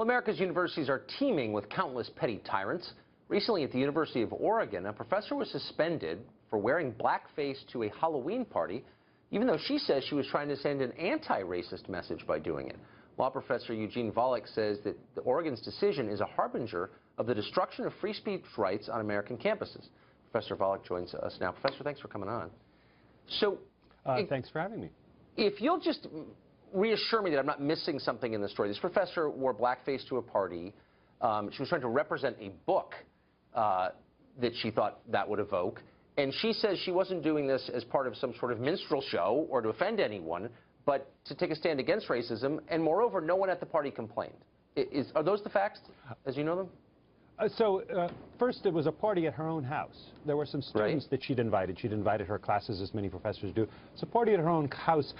Well, America's universities are teeming with countless petty tyrants. Recently at the University of Oregon, a professor was suspended for wearing blackface to a Halloween party, even though she says she was trying to send an anti-racist message by doing it. Law professor Eugene Volokh says that the Oregon's decision is a harbinger of the destruction of free speech rights on American campuses. Professor Volokh joins us now. Professor, thanks for coming on. So, thanks for having me. If you'll just reassure me that I'm not missing something in the story. This professor wore blackface to a party. She was trying to represent a book that she thought that would evoke. And she says she wasn't doing this as part of some sort of minstrel show or to offend anyone, but to take a stand against racism. And moreover, no one at the party complained. Are those the facts as you know them? First, it was a party at her own house. There were some students that she'd invited. She'd invited her classes, as many professors do. It's a party at her own house.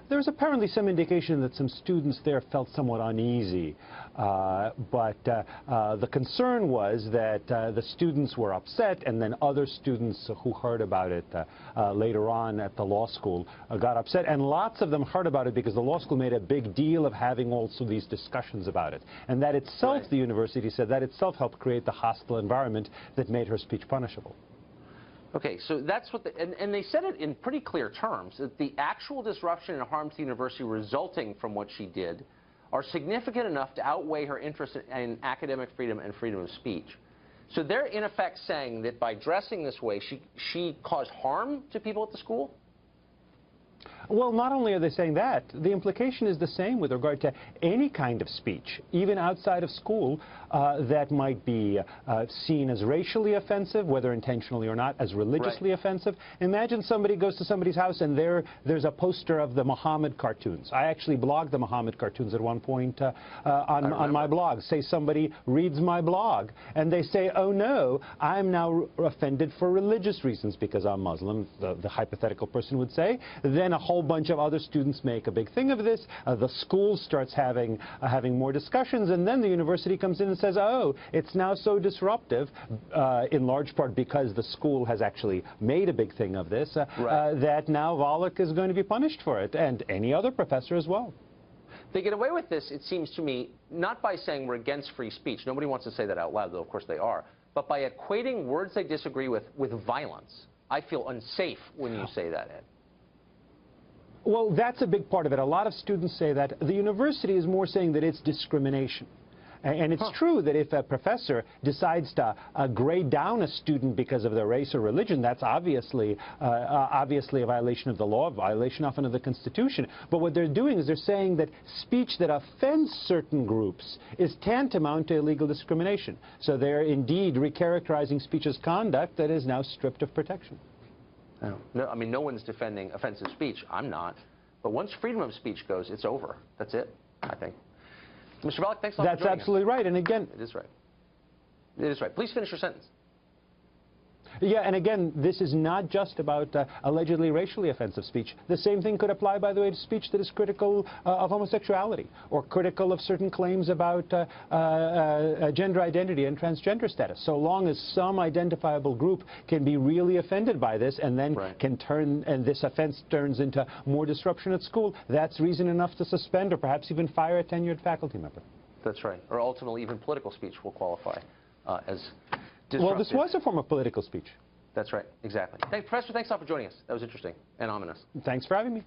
There was apparently some indication that some students there felt somewhat uneasy. But the concern was that the students were upset, and then other students who heard about it later on at the law school got upset. And lots of them heard about it because the law school made a big deal of having also these discussions about it. And that itself, the university said, that itself helped create the hostile environment that made her speech punishable. Okay, so that's what and they said it in pretty clear terms, that the actual disruption and harm to the university resulting from what she did are significant enough to outweigh her interest in academic freedom and freedom of speech. So they're in effect saying that by dressing this way, she caused harm to people at the school? Well, not only are they saying that, the implication is the same with regard to any kind of speech, even outside of school, that might be seen as racially offensive, whether intentionally or not, as religiously offensive. Imagine somebody goes to somebody's house and there's a poster of the Muhammad cartoons. I actually blogged the Muhammad cartoons at one point on my blog. Say somebody reads my blog and they say, oh no, I'm now offended for religious reasons because I'm Muslim, the hypothetical person would say. Then a whole bunch of other students make a big thing of this. The school starts having more discussions, and then the university comes in and says, oh, it's now so disruptive, in large part because the school has actually made a big thing of this, that now Volokh is going to be punished for it, and any other professor as well. They get away with this, it seems to me, not by saying we're against free speech. Nobody wants to say that out loud, though of course they are. But by equating words they disagree with violence. I feel unsafe when you say that, Ed. Well, that's a big part of it. A lot of students say that. The university is more saying that it's discrimination. And it's true that if a professor decides to grade down a student because of their race or religion, that's obviously a violation of the law, a violation often of the Constitution. But what they're doing is they're saying that speech that offends certain groups is tantamount to illegal discrimination. So they're indeed recharacterizing speech as conduct that is now stripped of protection. No, I mean, no one's defending offensive speech. I'm not. But once freedom of speech goes, it's over. That's it, I think. Mr. Volokh, thanks a lot for joining us. That's absolutely right. And again... It is right. It is right. Please finish your sentence. Yeah, and again, this is not just about allegedly racially offensive speech. The same thing could apply, by the way, to speech that is critical of homosexuality or critical of certain claims about gender identity and transgender status. So long as some identifiable group can be really offended by this and then can turn, and this offense turns into more disruption at school, that's reason enough to suspend or perhaps even fire a tenured faculty member. That's right. Or ultimately, even political speech will qualify as disruptive. Well, this was a form of political speech. That's right. Exactly. Professor, thanks a lot for joining us. That was interesting and ominous. Thanks for having me.